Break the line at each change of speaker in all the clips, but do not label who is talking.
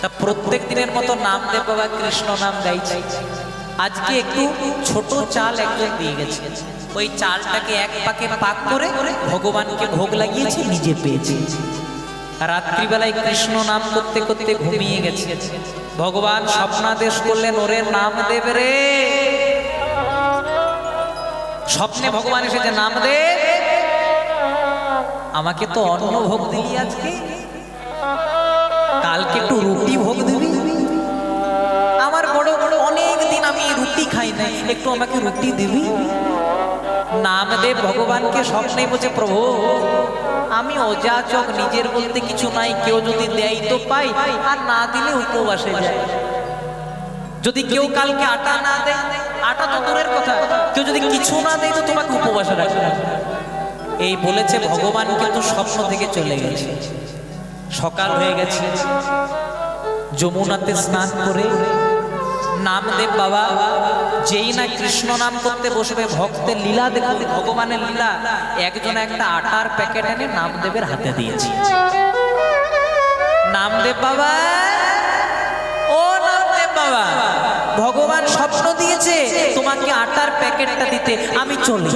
তা প্রত্যেক দিনের মতো নামদেব বাবা কৃষ্ণ নাম গাইছে। আজকে একটু ছোট চাল একজন দিয়ে গেছে, ওই চালটাকে এক পাকে পাক করে ভগবানকে ভোগ লাগিয়েছে, নিজে পেয়েছে। রাত্রিবেলায় কৃষ্ণ নাম করতে করতে ঘুমিয়ে গেছে। ভগবান স্বপ্নাদেশ করলেন, ওরে নামদেব রে। স্বপ্নে ভগবান এসেছে, নামদেব আমাকে তো অন্ন ভোগ দিলি, আজকে কালকে একটু রুটি ভোগ দিবি। আমার বড় বড় অনেক দিন আমি রুটি খাই নাই, একটু আমাকে রুটি দিবি। নামদেব ভগবানকে স্বপ্নে বলছে, প্রভু আমি অযাচক, নিজের বলতে কিছু নাই, কেউ যদি দেয় তো পাই, আর না দিলে উপবাসে যায়। যদি কেউ কালকে আটা না দেয়, আটা তো দূরের কথা, কেউ যদি কিছু না দেয় তো তোমাকে উপবাসে রাখবে। এই বলেছে ভগবান, কিন্তু স্বপ্ন থেকে চলে গেছে। সকাল হয়ে গেছে, যমুনাতে স্নান করে নামদেব বাবা যেই না কৃষ্ণ নাম করতে বসবে, ভক্তের লীলা দেখুন, ভগবানের লীলা। একজন একটা আটার প্যাকেট এনে নামদেবের হাতে দিয়েছে। নামদেব বাবা, ও নামদেব বাবা, ভগবান স্বপ্ন দিয়েছে তোমাকে আটার প্যাকেটটা দিতে, আমি চলি।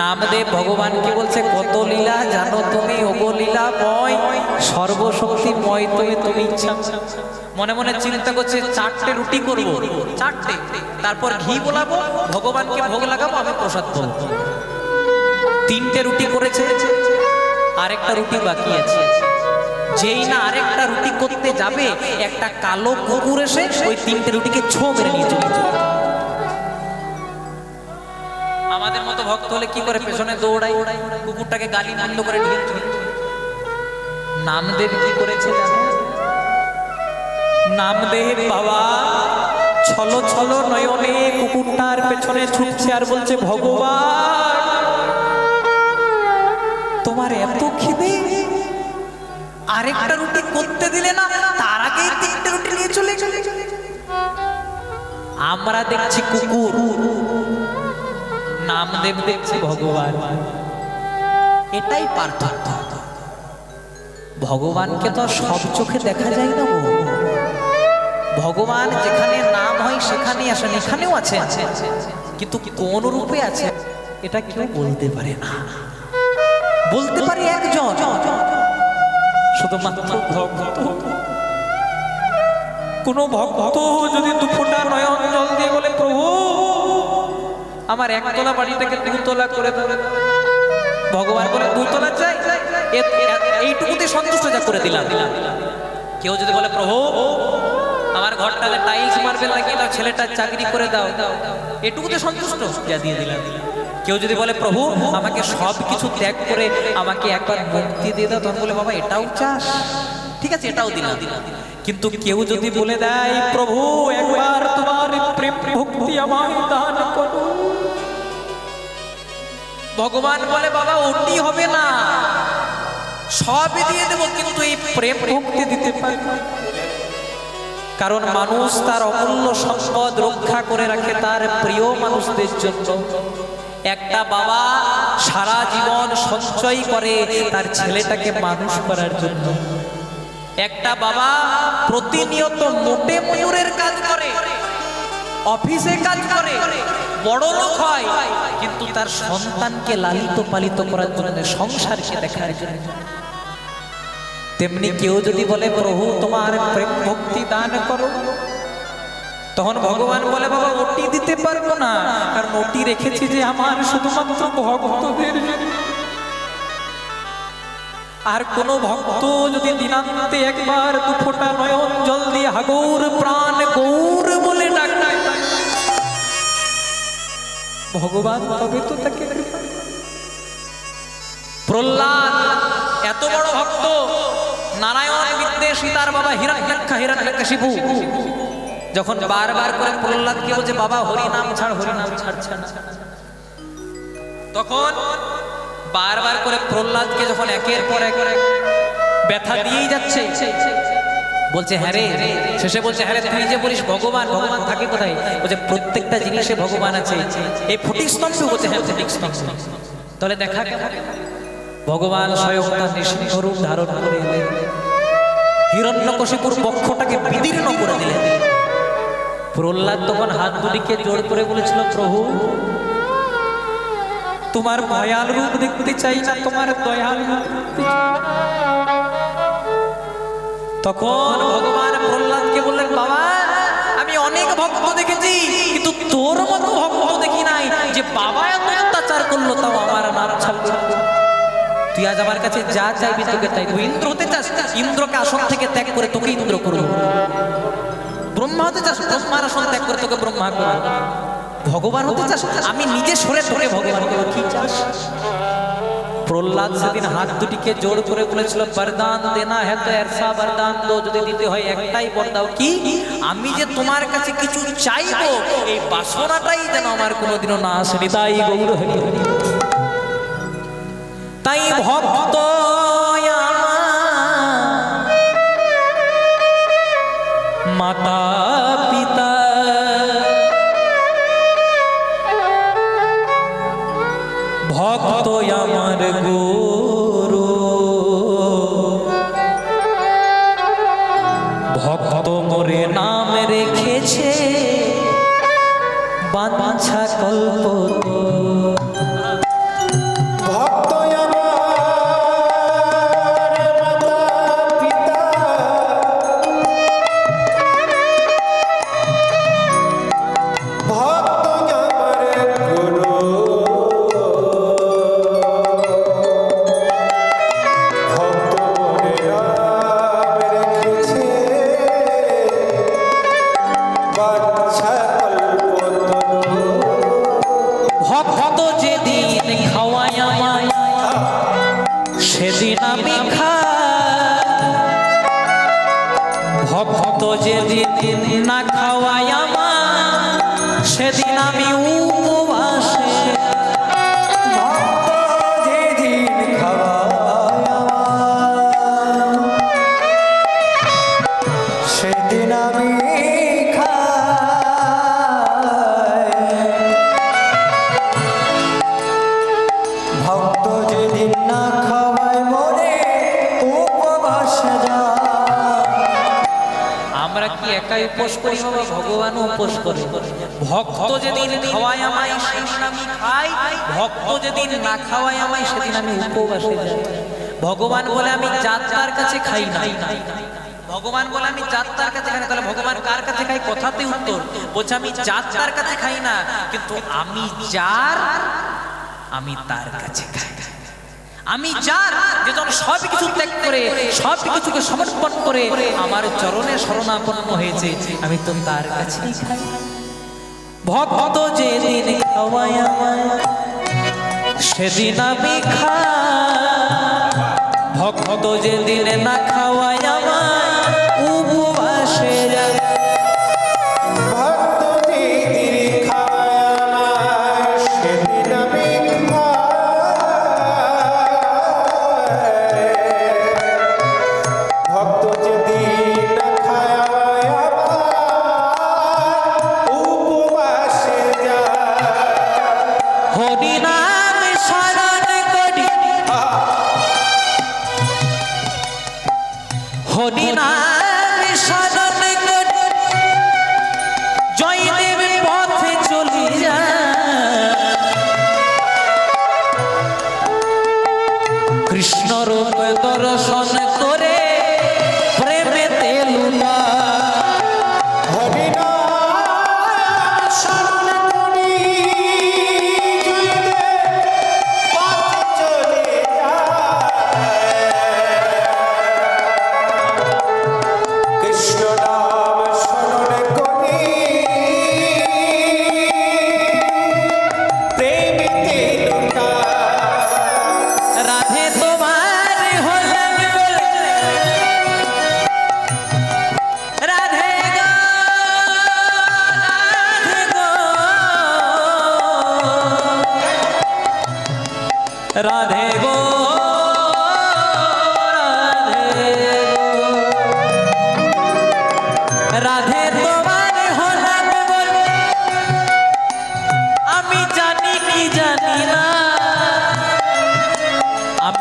নামদেব ভগবানকে বলছে, কত লীলা জানো তুমি, ওগো লীলাময়, সর্বশক্তিময় তুমি ইচ্ছা। মনে মনে চিন্তা করছে, 4টে রুটি করবো, 4টে, তারপর ঘি বোলাবো, ভগবানকে ভোগ লাগাবো, আমি প্রসাদ বলবো। 3টে রুটি করেছে, আরেকটা রুটি বাকি আছে। যেই না আরেকটা রুটি করতে যাবে, একটা কালো কুকুর এসে ওই 3টে রুটিকে ছো মেরে নিয়ে চলে যায়। আমাদের মতো ভক্ত হলে কি করে, পেছনে দৌড়াই, কুকুরটাকে গালি বন্ধ করে নিয়ে চলে। নামদেব কি করেছে জানো? নামদেব বাবা ছলো ছলো নয়নে কুকুরটার পেছনে ছুটছে আর বলছে, ভগবান তোমার এত খিদে, আরেকটা রুটি করতে দিলে না, তার আগেই 3টে রুটি নিয়ে চলে চলে। আমরা দেখছি কুকুর, নামদেব দেখছে ভগবান। এটাই পার্থক্য। ভগবানকে তো সব চোখে দেখা যায় না গো। ভগবান যেখানে নাম হয় সেখানেই আসেন, এখানেও আছে, কিন্তু কোন রূপে আছে এটা কেউ বলতে পারে না। বলতে পারে একজন, শুধুমাত্র ভক্ত। কোন ভক্ত যদি 2 ফোঁটা নয়ন জল দিয়ে বলে, প্রভু আমার 1তলা বাড়িটাকে 2তলা করে দেবে, ভগবান বলে 2তলা চাই, এইটুকুতে সন্তুষ্ট যা করে দিলাম। কেউ যদি বলে, প্রভু আমার ঘরটাতে টাইলস মার্বেল লাগিয়ে দাও, ছেলেটার চাকরি করে দাও, এটুকুতে সন্তুষ্ট যা দিয়ে দিলাম। কেউ যদি বলে, প্রভু আমাকে সব কিছু ত্যাগ করে আমাকে একবার মুক্তি দিয়ে দাও, তখন বলে, বাবা এটাও চাস, ঠিক আছে এটাও দিলাম। কিন্তু কেউ যদি বলে দেয়, প্রভু একবার তোমার প্রেম ভক্তি আমায় দান করো, ভগবান বলে, বাবা ওটি হবে না, সবই দিয়ে দেবো, কিন্তু এই প্রেম ভক্তি দিতে পারি না। কারণ মানুষ তার অমূল্য সম্পদ রক্ষা করে রাখে তার প্রিয় মানুষদের জন্য। একটা বাবা সারা জীবন সঞ্চয় করে তার ছেলেটাকে মানুষ করার জন্য। একটা বাবা প্রতিনিয়ত মোটে ময়ূরের কাজ করে, অফিসে কাজ করে, বড় লোক হয়, কিন্তু তার সন্তানকে লালিত পালিত করার জন্য, সংসারকে দেখার জন্য। তেমনি কেউ যদি বলে, প্রভু তোমার প্রেম ভক্তি দান করো, তখন ভগবান বলে, বাবা ওটি দিতে পারবো না, কারণ ওটি রেখেছি যে আমার শুধুমাত্র ভক্তদের জন্য। আর কোন ভক্ত যদি দিনান্তে একবার 2 ফোঁটা নয়ন জল দিয়ে হাগৌর প্রাণ গৌর বলে ডাকায়, ভগবান তবে তো তাকে। প্রহ্লাদ এত বড় ভক্ত, নারায়ণ বিদ্যে সীতার বাবা হিরণ্যকশিপু যখন বারবার করে প্রহ্লাদকে বলছে, বাবা হরিনাম ছাড়, হরিনাম ছাড়ছে না, তখন বারবার করে প্রহ্লাদকে যখন একের পর এক ব্যথা দিয়েই যাচ্ছে, বলছে হ্যাঁ রে, শেষে বলছে, হ্যাঁ রে তুই যে বলিস ভগবান, ভগবান থাকে কোথায়? বলছে প্রত্যেকটা জিনিসে ভগবান আছে, এই ফটিক স্তম্ভ। বলছে হ্যাঁ ফটিক স্তম্ভ। তাহলে দেখা ভগবান স্বয়ং তার নৃসিংহ রূপ ধারণ করে এলেন, হিরণ্যকশিপুর বক্ষটাকে বিদীর্ণ করে দিলেন। প্রহ্লাদ তখন হাত দুটিকে জোড় করে বলেছিল, প্রভু তোমার ভয়াল রূপ দেখতে চাই না, তোমার দয়াল রূপ দেখতে চাই। তখন ভগবান প্রহ্লাদকে বললেন, বাবা আমি অনেক ভক্ত দেখেছি, কিন্তু তোর মতো ভক্ত দেখি নাই যে বাবা এত অত্যাচার করলো তাও আমার নাম ছাড়লো। তুই আজ আমার কাছে যা চাইবি তোকে তাই। তুই ইন্দ্র হতে চাস, ইন্দ্রকে আসন থেকে ত্যাগ করে তোকে ইন্দ্র করবো। ব্রহ্মা হতে চাস, ব্রহ্মার আসন ত্যাগ করে তোকে ব্রহ্মা করবো। ভগবান হতে চাস, আমি নিজে সরে তোকে ভগবান করবো। কি চাস? প্রহ্লাদ সেদিন হাত দুটিকে জোড় করে বলেছিল, বরদান দেনা হ্যাঁ তো এরসা বরদান দো, যদি দিতে হয় একটাই বর দাও। কি? আমি যে তোমার কাছে কিছু চাইবো এই বাসনাটাই যেন আমার কোনোদিনও না আসে। তাই গৌর হরি হরি। তাই ভক্ত মাতা পিতা ভক্ত আমার গুরু, ভক্ত মোরে নাম রেখেছে বাঞ্ছা কল্প। সেদিন আমি ভক্ত যেদিন না খাওয়াই আমার, সেদিন আমি উপবাসে। ভক্ত যেদিন খাওয়াই আমার, সেদিন আমি ভক্ত যেদিন না খাওয়ায় মরে উপবাসে যায়। আমরা কি একাই উপোস করি বাবা? ভগবানও উপোস করে। ভক্ত যেদিন খাওয়ায় আমায় সেদিন আমি খাই, ভক্ত যেদিন না খাওয়ায় আমায় সেদিন আমি উপবাসে যাই। ভগবান বলে আমি যাত্রার কাছে খাই না। ভগবান বলে আমি যাত্রার কাছে খাই না। তাহলে ভগবান কার কাছে খাই? কথাতে উত্তর বলছে আমি যাত্রার কাছে খাই না, কিন্তু আমি যার আমি তার কাছে খাই। আমি যার যেজন সব কিছু ত্যাগ করে সব কিছুকে সমর্পণ করে আমার চরণে শরণাপন্ন হয়েছে, আমি তো তার কাছেই খাই। ভক্ত যেদিন খাওয়ায় আমায় সেদিন আমি খাই, ভক্ত যেদিন না খাওয়ায় আমায় উপবাসে যায়। কৃষ্ণ রূপ দর্শন করে প্রেমেতে লুলা, কৃষ্ণ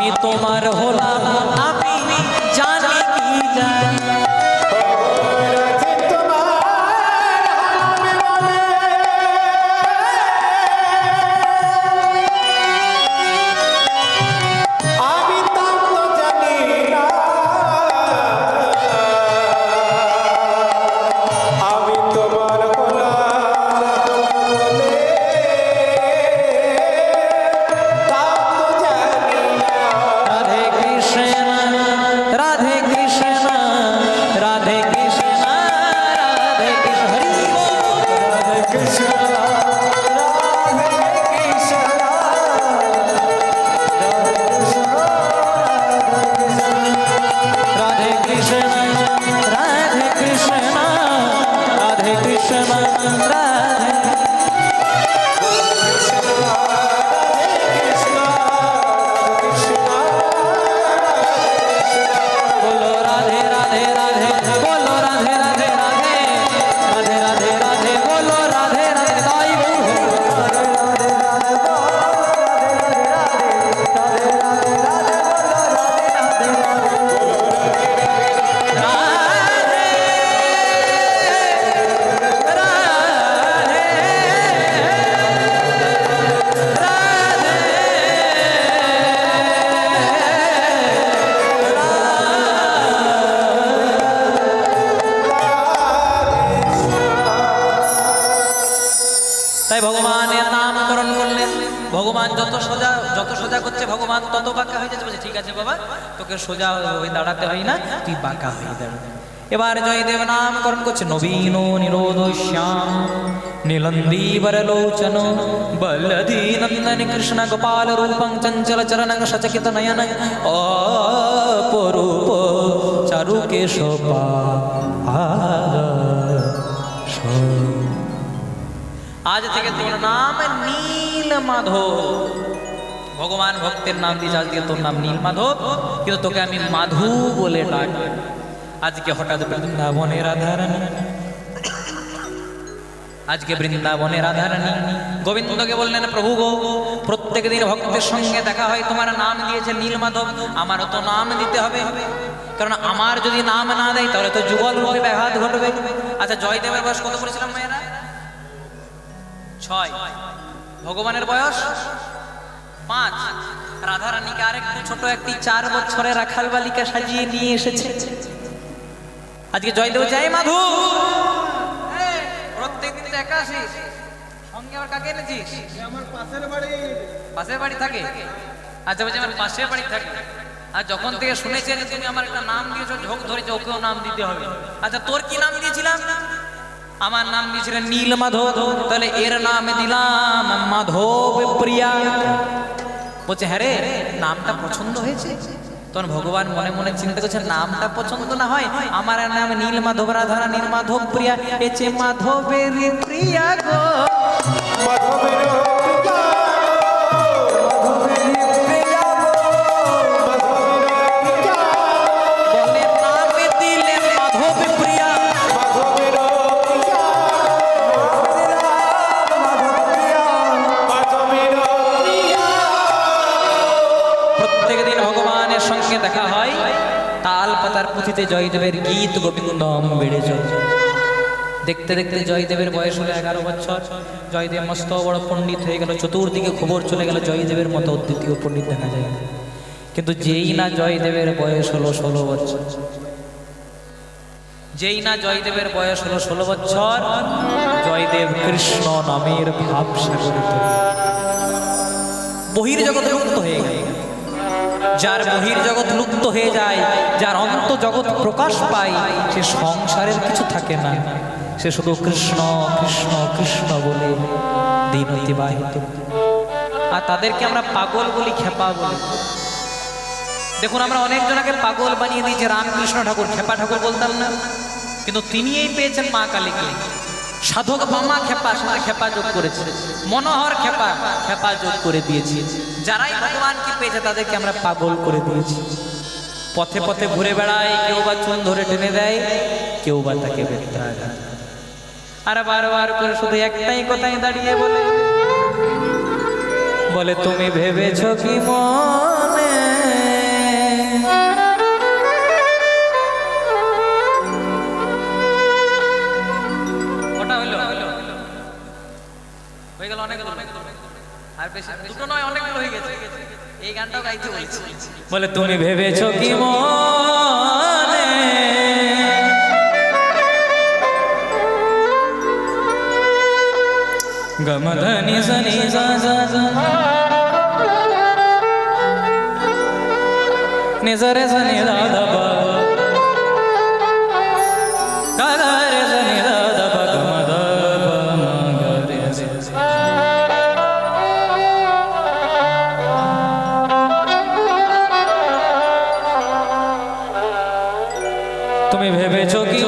আমি তোমার হলাম, আমি জানি কি জানি। তাই ভগবানের নামকরণ করলেন। ভগবান যত সোজা করছে ভগবান তত বাঁকা হয়ে যাচ্ছে। বলছে ঠিক আছে বাবা, তোকে সোজা হয়ে দাঁড়াতে হয় না, তুই বাঁকা হয়ে দাঁড়া। এবার জয়দেব নামকরণ করছে। নবীন নিরোধ শ্যাম নীলন্দীবর লোচন বলধী নন্দন কৃষ্ণ গোপাল রূপং চঞ্চল চরণ সচকিত নয়ন অপরূপ চারু কেশপা। আজ থেকে তোর নাম নীল মাধব। ভগবান ভক্তের নাম দিয়েছে, আজকে তোর নাম নীল মাধব, কিন্তু তোকে আমি মাধু বলে ডাকি। আজকে হঠাৎ বৃন্দাবনে রাধারানী, আজকে বৃন্দাবনে রাধারানী গোবিন্দকে বললেন প্রভু গো, প্রত্যেক দিন ভক্তের সঙ্গে দেখা হয়, তোমার নাম দিয়েছে নীল মাধব, আমারও তো নাম দিতে হবে, কারণ আমার যদি নাম না দেয় তাহলে তো যুগল রূপে ব্যাঘাত ঘটবে। আচ্ছা জয়দেবের বয়স কত বলেছিলাম মেয়েরা? 6। ভগবানের বয়স 5। রাধারানীকে আরেকটু ছোট একটি 4 বছরের রাখাল বালিকা সাজিয়ে নিয়ে এসেছে। আজকে জয়দেব যাই মাধু, প্রত্যেকদিন তো একা আসিস, সঙ্গে আবার কাকে এনেছিস? আমার পাশের বাড়ি থাকে। আচ্ছা বলছি আমার পাশের বাড়ি থাকে। আর যখন থেকে শুনেছেন তুমি আমার একটা নাম দিয়েছো, ঝোঁক ধরেছে, ওকেও নাম দিতে হবে। আচ্ছা তোর কি নাম দিয়েছিলাম? আমার নাম দিয়েছিলেন নীল মাধব, তাহলে এর নাম দিলাম মাধব প্রিয়া। বলছে হ্যাঁ রে, নামটা পছন্দ হয়েছে। তখন ভগবান মনে মনে চিন্তা করছে, নামটা পছন্দ না হয়, আমার নাম নীল মাধব রাধারানীর মাধব প্রিয়া, এছে মাধবের প্রিয়া গো, মাধবের দেখা হয়। তাল পাতার পুঁথিতে জয়দেবের গীত গোবিন্দম বেড়ে চলে। দেখতে দেখতে জয়দেবের বয়স হলো 11 বছর। জয়দেব মস্ত বড় পণ্ডিত হয়ে গেল, চতুর্দিকে খবর চলে গেল জয়দেবের মতো অদ্বিতীয় পণ্ডিত দেখা যায়। কিন্তু যেই না জয়দেবের বয়স হলো 16 বছর, যেই না জয়দেবের বয়স হলো 16 বছর, জয়দেব কৃষ্ণ নামের ভাব সাগরে বহির্জগৎ লুপ্ত হয়ে গেল। যার বহির্জগৎ লুপ্ত হয়ে যায়, যার অন্ত জগৎ প্রকাশ পায়, সে সংসারের কিছু থাকে না, সে শুধু কৃষ্ণ কৃষ্ণ কৃষ্ণ বলে দিন অতিবাহিত। আর তাদেরকে আমরা পাগল বলি, খেপা বলি। দেখুন আমরা অনেকজনকে পাগল বানিয়ে দিয়েছি। রামকৃষ্ণ ঠাকুর খেপা ঠাকুর বলতাম না, কিন্তু তিনিই পেয়েছেন মা কালীকে। সাধক মামা খেপা, সাথে খেপা যোগ করেছে। মনোহর খেপা, খেপা যোগ করে দিয়েছি। যারাই ভগবানকে পেয়েছে তাদেরকে আমরা পাগল করে দিয়েছি। পথে পথে ঘুরে বেড়ায়, কেউ বা চুল ধরে টেনে দেয়, কেউ বা তাকে বেত্রাঘাত। আর বারবার করে শুধু একটাই কথাই দাঁড়িয়ে বলে, তুমি ভেবেছ কি মনে গাইতে বলেছি।
বলে তুমি ভেবেছো কি মনে গমধনি সনি সা সা সা নিজরে সনি দাদা বা দাদা রে সনি দাদা বা গমধ বা মগরে সে তুমি ভেবেছো কি